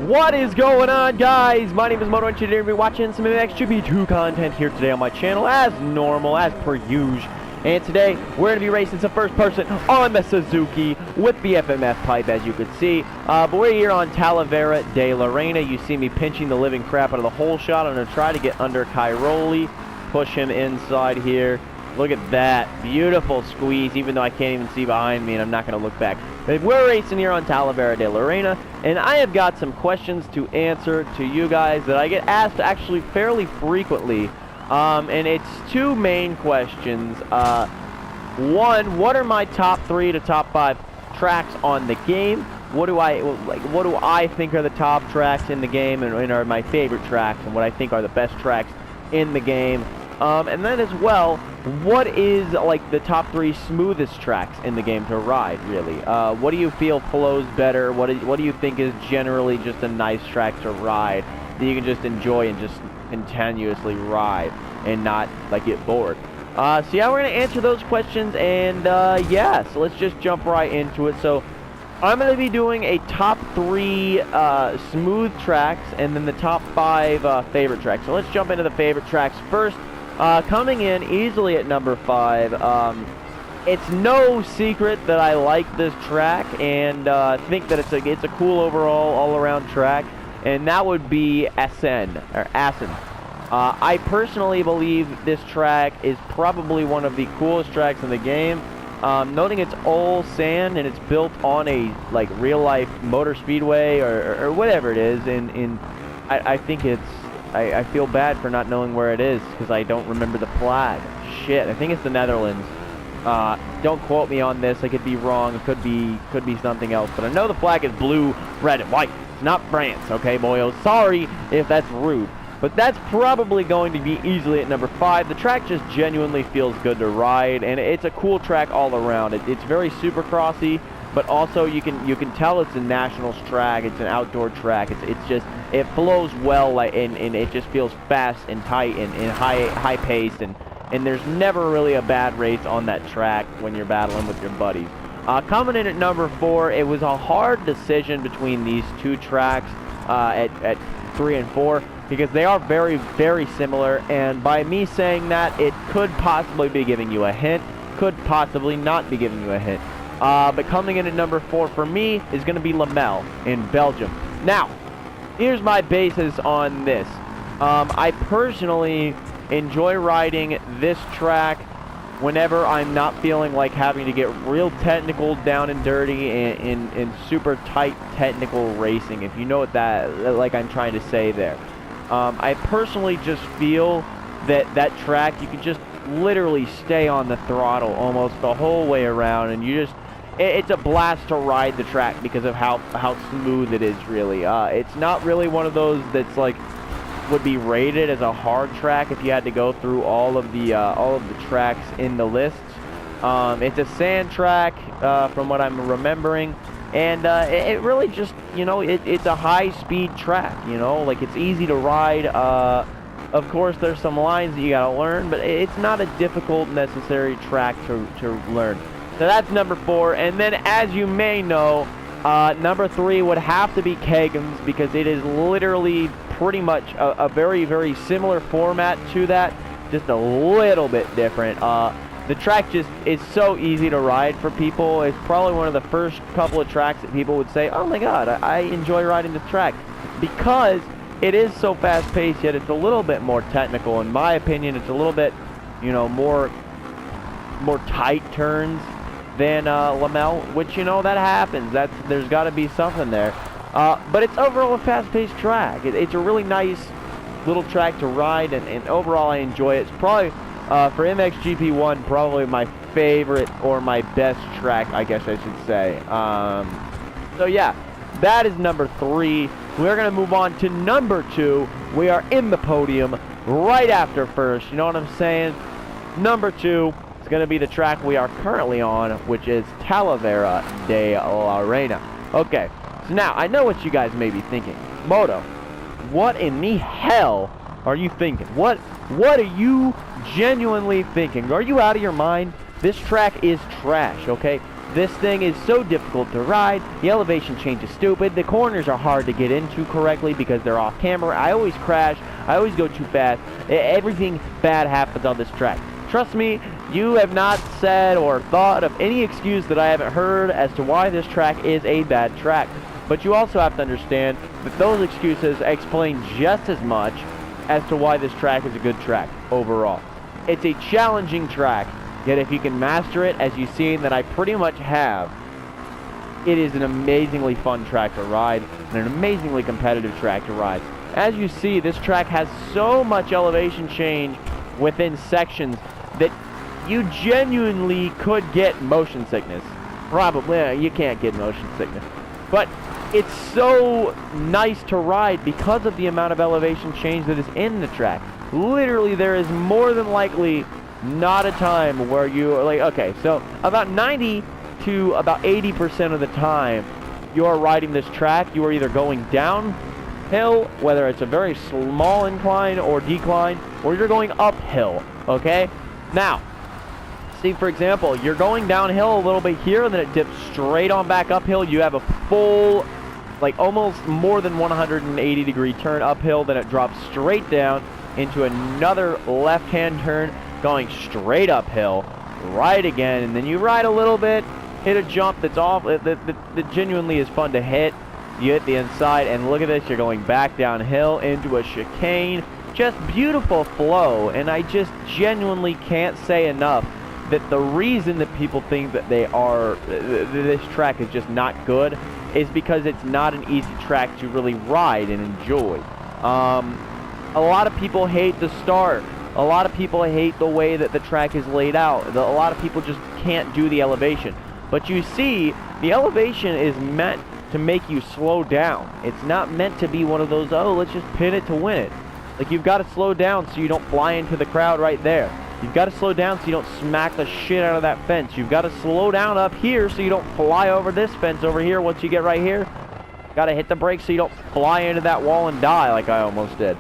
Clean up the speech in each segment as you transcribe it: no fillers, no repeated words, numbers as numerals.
What is going on, guys? My name is Moto, and today we're watching some MXGP 2 content here today on my channel, as normal, as per usual. And today, we're going to be racing some first person on the Suzuki with the FMF pipe, as you can see. But we're here on Talavera de la Reina. You see me pinching the living crap out of the hole shot. I'm going to try to get under Cairoli, push him inside here. Look at that. Beautiful squeeze, even though I can't even see behind me, and I'm not going to look back. But we're racing here on Talavera de la Reina, and I have got some questions to answer to you guys that I get asked actually fairly frequently. And it's two main questions. One, what are my top 3 to top 5 tracks on the game? What do I think are the top tracks in the game, and are my favorite tracks, and what I think are the best tracks in the game? And then as well, what is like the top 3 smoothest tracks in the game to ride, really? What do you feel flows better? What do you think is generally just a nice track to ride that you can just enjoy and just continuously ride and not like get bored? So yeah, we're going to answer those questions, and yeah, so let's just jump right into it. So I'm going to be doing a top 3 smooth tracks and then the top 5 favorite tracks. So let's jump into the favorite tracks first. Coming in easily at number 5, it's no secret that I like this track, and think that it's a cool overall all-around track, and that would be Assen. I personally believe this track is probably one of the coolest tracks in the game. Noting it's all sand and it's built on a like real-life motor speedway or whatever it is, and I think it's. I feel bad for not knowing where it is because I don't remember the flag. Shit, I think it's the Netherlands. Don't quote me on this. I could be wrong. It could be something else. But I know the flag is blue, red, and white. It's not France, okay, boyos? Sorry if that's rude. But that's probably going to be easily at number 5. The track just genuinely feels good to ride, and it's a cool track all around. It's very supercrossy, but also you can tell it's a nationals track. It's an outdoor track. It's just, it flows well, like, and it just feels fast and tight and high paced, and there's never really a bad race on that track when you're battling with your buddies. Coming in at number 4, it was a hard decision between these two tracks at 3 and 4 because they are very, very similar, and by me saying that, it could possibly be giving you a hint, could possibly not be giving you a hint. But coming in at number 4 for me is going to be Lamel in Belgium. Now, here's my basis on this. I personally enjoy riding this track whenever I'm not feeling like having to get real technical, down and dirty, in super tight technical racing, if you know what that, like I'm trying to say there. I personally just feel that track, you can just literally stay on the throttle almost the whole way around, and you just, it's a blast to ride the track because of how smooth it is, really. It's not really one of those that's like would be rated as a hard track if you had to go through all of the tracks in the lists. It's a sand track from what I'm remembering, and it really just, you know, it's a high-speed track, you know, like it's easy to ride. Of course, there's some lines that you gotta learn, but it's not a difficult, necessary track to learn. So that's number 4, and then as you may know, number 3 would have to be Kagan's because it is literally pretty much a very, very similar format to that, just a little bit different. The track just is so easy to ride for people. It's probably one of the first couple of tracks that people would say, oh my god, I enjoy riding this track, because it is so fast-paced, yet it's a little bit more technical. In my opinion, it's a little bit, you know, more tight turns than Lamel, which, you know, that happens. There's got to be something there. But it's overall a fast-paced track. It's a really nice little track to ride, and overall I enjoy it. It's probably, for MXGP 1, probably my favorite or my best track, I guess I should say. So yeah, that is number 3. We're going to move on to number 2. We are in the podium right after first. You know what I'm saying? Number 2 is going to be the track we are currently on, which is Talavera de la Reina. Okay, so now I know what you guys may be thinking. Moto, what in the hell are you thinking? What are you genuinely thinking? Are you out of your mind? This track is trash, okay? This thing is so difficult to ride. The elevation change is stupid. The corners are hard to get into correctly because they're off camera. I always crash. I always go too fast. Everything bad happens on this track. Trust me, you have not said or thought of any excuse that I haven't heard as to why this track is a bad track. But you also have to understand that those excuses explain just as much as to why this track is a good track overall. It's a challenging track, yet if you can master it, as you've seen that I pretty much have, it is an amazingly fun track to ride and an amazingly competitive track to ride. As you see, this track has so much elevation change within sections that you genuinely could get motion sickness. Probably, you can't get motion sickness. But it's so nice to ride because of the amount of elevation change that is in the track. Literally, there is more than likely not a time where you are like, okay, so about 90 to about 80% of the time you're riding this track, you are either going downhill, whether it's a very small incline or decline, or you're going uphill, okay? Now, see, for example, you're going downhill a little bit here, and then it dips straight on back uphill. You have a full, like almost more than 180 degree turn uphill, then it drops straight down into another left-hand turn, going straight uphill, right again, and then you ride a little bit, hit a jump that's off, that genuinely is fun to hit. You hit the inside, and look at this, you're going back downhill into a chicane. Just beautiful flow, and I just genuinely can't say enough that the reason that people think that this track is just not good is because it's not an easy track to really ride and enjoy. A lot of people hate the start. A lot of people hate the way that the track is laid out. A lot of people just can't do the elevation. But you see, the elevation is meant to make you slow down. It's not meant to be one of those, oh, let's just pin it to win it. Like, you've got to slow down so you don't fly into the crowd right there. You've got to slow down so you don't smack the shit out of that fence. You've got to slow down up here so you don't fly over this fence over here once you get right here. Got to hit the brakes so you don't fly into that wall and die like I almost did.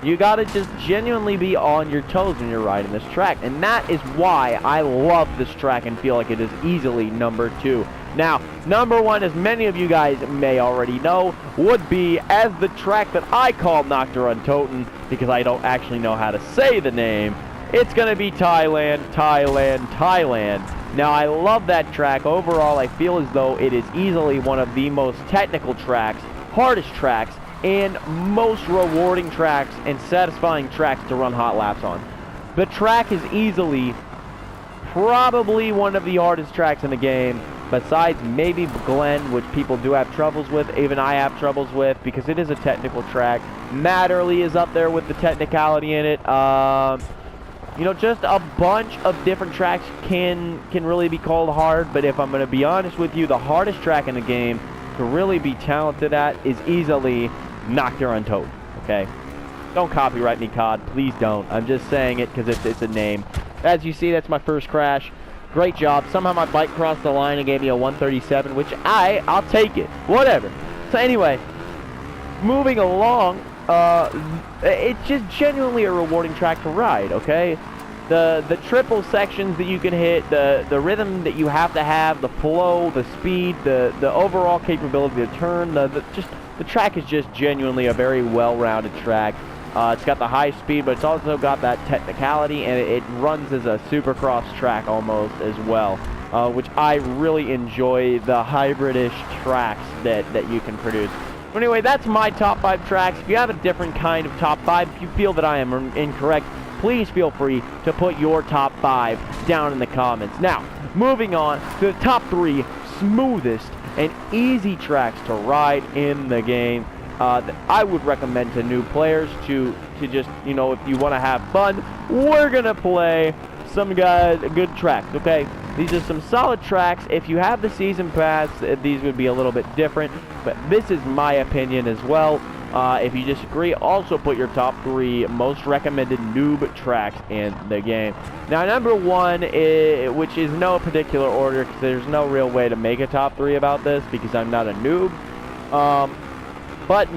You got to just genuinely be on your toes when you're riding this track. And that is why I love this track and feel like it is easily number 2. Now, number 1, as many of you guys may already know, would be as the track that I call Nocturne Toten, because I don't actually know how to say the name. It's going to be Thailand. Now, I love that track. Overall, I feel as though it is easily one of the most technical tracks, hardest tracks, and most rewarding tracks and satisfying tracks to run hot laps on. The track is easily probably one of the hardest tracks in the game, besides maybe Glen, which people do have troubles with, even I have troubles with, because it is a technical track. Matterley is up there with the technicality in it. You know, just a bunch of different tracks can really be called hard, but if I'm going to be honest with you, the hardest track in the game to really be talented at is easily Nocturne Toten, okay? Don't copyright me, COD. Please don't. I'm just saying it because it's a name. As you see, that's my first crash. Great job. Somehow my bike crossed the line and gave me a 137, which I'll take it. Whatever. So anyway, moving along, it's just genuinely a rewarding track to ride, okay? The triple sections that you can hit, the rhythm that you have to have, the flow, the speed, the overall capability to turn, the track is just genuinely a very well-rounded track. It's got the high speed, but it's also got that technicality, and it runs as a supercross track almost as well, which I really enjoy the hybrid-ish tracks that you can produce. But anyway, that's my top 5 tracks. If you have a different kind of top 5, if you feel that I am incorrect, please feel free to put your top 5 down in the comments. Now, moving on to the top 3 smoothest and easy tracks to ride in the game. That I would recommend to new players to just, you know, if you want to have fun, we're going to play some good tracks, okay? These are some solid tracks. If you have the season pass, these would be a little bit different, but this is my opinion as well. If you disagree, also put your top 3 most recommended noob tracks in the game. Now, number 1, which is no particular order, because there's no real way to make a top 3 about this, because I'm not a noob. But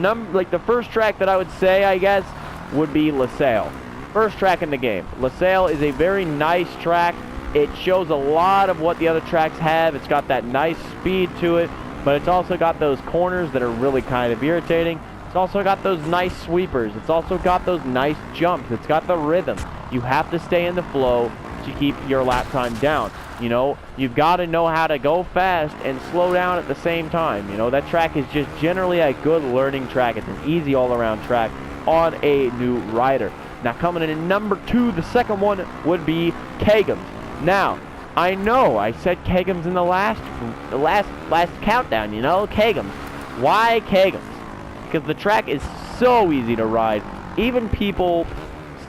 the first track that I would say, I guess, would be LaSalle. First track in the game. LaSalle is a very nice track. it shows a lot of what the other tracks have. It's got that nice speed to it, but it's also got those corners that are really kind of irritating. It's also got those nice sweepers. It's also got those nice jumps. It's got the rhythm. You have to stay in the flow to keep your lap time down. You know, you've got to know how to go fast and slow down at the same time. You know, that track is just generally a good learning track. It's an easy all-around track on a new rider. Now, coming in at number 2, the second one would be Kegums. Now, I know I said Kegums in the last countdown, you know, Kegums. Why Kegums? Because the track is so easy to ride. Even people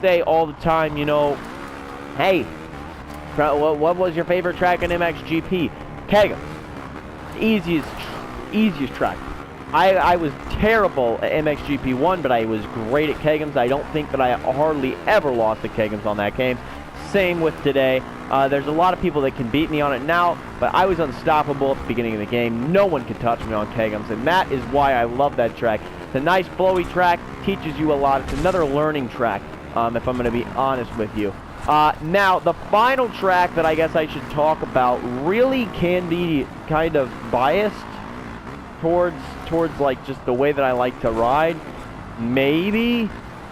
say all the time, you know, hey, what was your favorite track in MXGP? Kegums. Easiest track. I was terrible at MXGP 1, but I was great at Kegums. I don't think that I hardly ever lost to Kegums on that game. Same with today. There's a lot of people that can beat me on it now, but I was unstoppable at the beginning of the game. No one could touch me on Kegums, and that is why I love that track. It's a nice flowy track, teaches you a lot. It's another learning track, if I'm going to be honest with you. Now, the final track that I guess I should talk about really can be kind of biased towards like just the way that I like to ride. Maybe.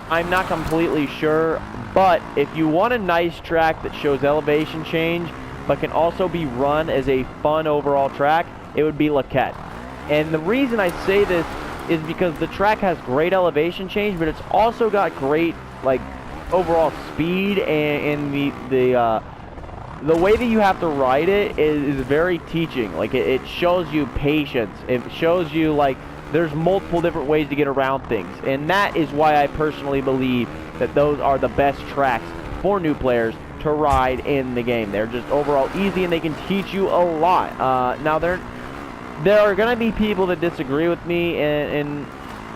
I'm not completely sure, but if you want a nice track that shows elevation change, but can also be run as a fun overall track, it would be Laquette. And the reason I say this is because the track has great elevation change, but it's also got great, like, overall speed, and the way that you have to ride it is very teaching. Like, it shows you patience. It shows you, like, there's multiple different ways to get around things, and that is why I personally believe that those are the best tracks for new players to ride in the game. They're just overall easy, and they can teach you a lot. Now, there are going to be people that disagree with me and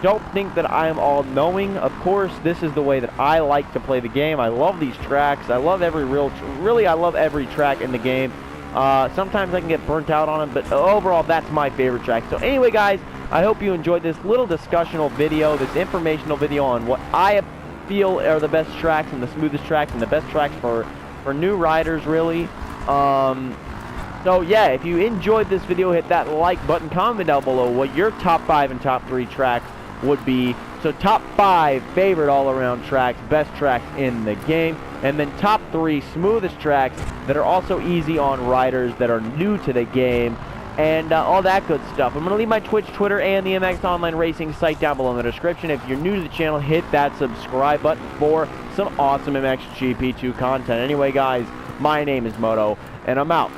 don't think that I'm all-knowing. Of course, this is the way that I like to play the game. I love these tracks. I love every I love every track in the game. Sometimes I can get burnt out on them, but overall, that's my favorite track. So anyway, guys, I hope you enjoyed this little discussional video, this informational video on what I feel are the best tracks and the smoothest tracks and the best tracks for new riders, really. So yeah, if you enjoyed this video, hit that like button, comment down below what your top 5 and top 3 tracks would be. So top 5 favorite all-around tracks, best tracks in the game, and then top 3 smoothest tracks that are also easy on riders that are new to the game, and all that good stuff. I'm going to leave my Twitch, Twitter, and the MX Online Racing site down below in the description. If you're new to the channel, hit that subscribe button for some awesome MXGP2 content. Anyway, guys, my name is Moto, and I'm out.